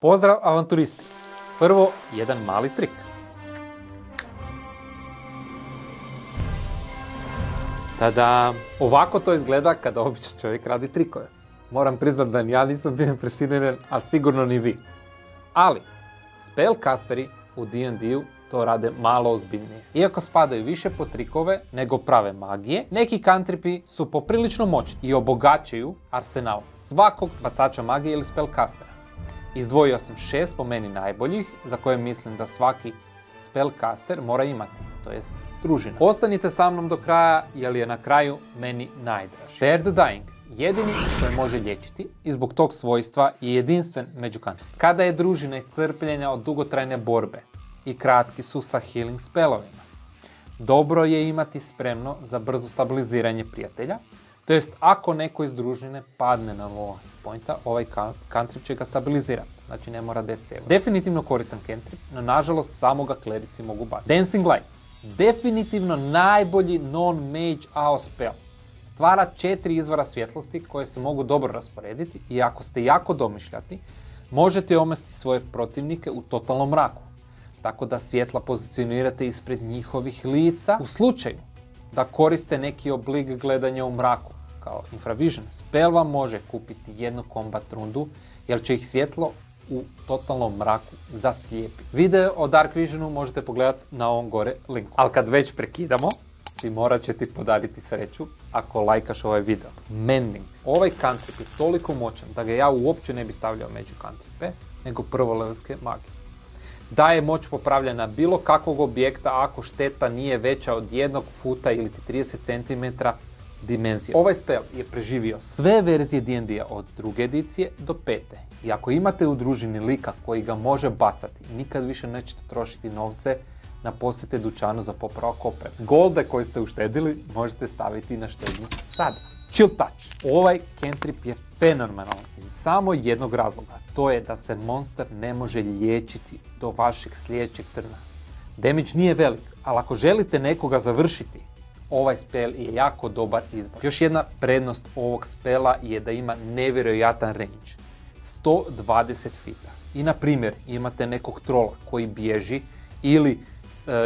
Pozdrav avanturisti! Prvo, jedan mali trik. Tada, ovako to izgleda kada običan čovjek radi trikove. Moram priznat da ni ja nisam bio impresioniran, a sigurno ni vi. Ali, spellcasteri u D&D-u to rade malo ozbiljnije. Iako spadaju više po trikove nego prave magije, neki cantripi su poprilično moćni i obogaćuju arsenal svakog bacača magije ili spellcastera. Izdvojio sam 6 po meni najboljih, za koje mislim da svaki spellcaster mora imati, to jest družina. Ostanite sa mnom do kraja, jer je na kraju meni najdraži. Spare the Dying, jedini koji može liječiti i zbog tog svojstva je jedinstven među cantripima. Kada je družina iscrpljena od dugotrajne borbe i kratki su sa healing spellovima, dobro je imati spremno za brzo stabiliziranje prijatelja, to jest ako neko iz družine padne na low pointa, ovaj cantrip će ga stabilizirati, znači ne mora death save. Definitivno koristan cantrip, no nažalost samo ga klerici mogu baciti. Dancing Light, definitivno najbolji non-mage AO spell. Stvara 4 izvora svjetlosti koje se mogu dobro rasporediti i ako ste jako domišljati, možete omesti svoje protivnike u totalnom mraku, tako da svjetla pozicionirate ispred njihovih lica. U slučaju da koriste neki oblik gledanja u mraku, kao Infravision, spell vam može kupiti jednu combat rundu, jer će ih svjetlo u totalnom mraku zaslijepiti. Video o Dark Visionu možete pogledati na ovom gore linku. Ali kad već prekidamo, ti morat će ti podariti sreću ako lajkaš ovaj video. Mending. Ovaj cantrip je toliko moćan da ga ja uopće ne bi stavljao među cantripe, nego prvolevelske magije. Daje moć popravljanja bilo kakvog objekta ako šteta nije veća od 1 futa ili 30 cm dimenzije. Ovaj spell je preživio sve verzije D&D-a od 2. edicije do 5. I ako imate u družini lika koji ga može bacati, nikad više nećete trošiti novce na posjete dućanu za popravak opreme. Golde koje ste uštedili možete staviti na štednju sada. Chill Touch. Ovaj cantrip je fenomenalan iz samo jednog razloga. To je da se monster ne može liječiti do vašeg sljedećeg trna. Damage nije velik, ali ako želite nekoga završiti, ovaj spell je jako dobar izbor. Još jedna prednost ovog spela je da ima nevjerojatan range. 120 fita. I na primjer imate nekog trola koji bježi ili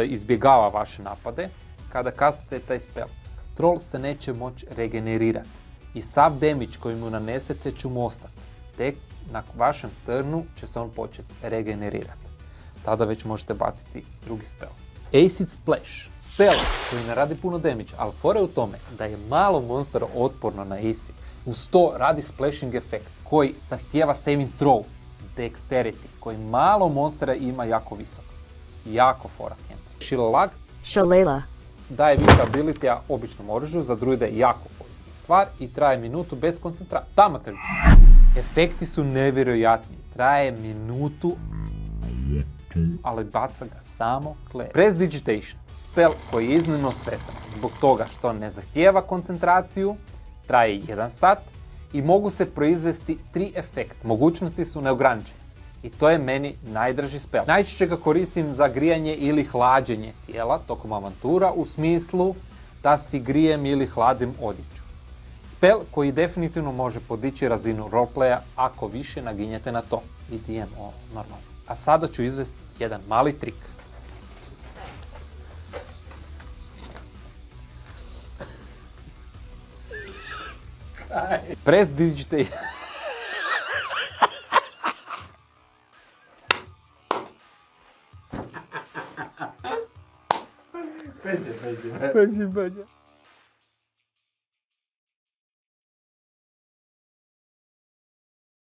izbjegava vaše napade. Kada kastate taj spell, troll se neće moći regenerirati i sav damage koji mu nanesete će mu ostati. Tek na vašem turnu će se on početi regenerirati. Tada već možete baciti drugi spell. Acid Splash. Spell koji ne radi puno damage, ali fora je u tome da je malo monstera otporno na acid. Uz to radi splashing efekt koji zahtijeva saving throw, dexterity, koji malo monstera ima jako visok. Jako fora cantrip. Shillelagh daje više ability običnom oružju, za druide je jako korisna stvar i traje minutu bez koncentracije. Thaumaturgy. Efekti su nevjerojatni, traje minutu, ali baca ga samo kler. Prestidigitation, spell koji je iznimno svestan zbog toga što ne zahtijeva koncentraciju, traje 1 sat i mogu se proizvesti 3 efekta. Mogućnosti su neograničene i to je meni najdraži spell. Najčešće ga koristim za grijanje ili hlađenje tijela tokom avantura, u smislu da si grijem ili hladim odjeću. Spell koji definitivno može podići razinu roleplaya ako više naginjete na to. I DM normalno. A sada ću izvesti jedan mali trik. Prestidigitation. Będzie.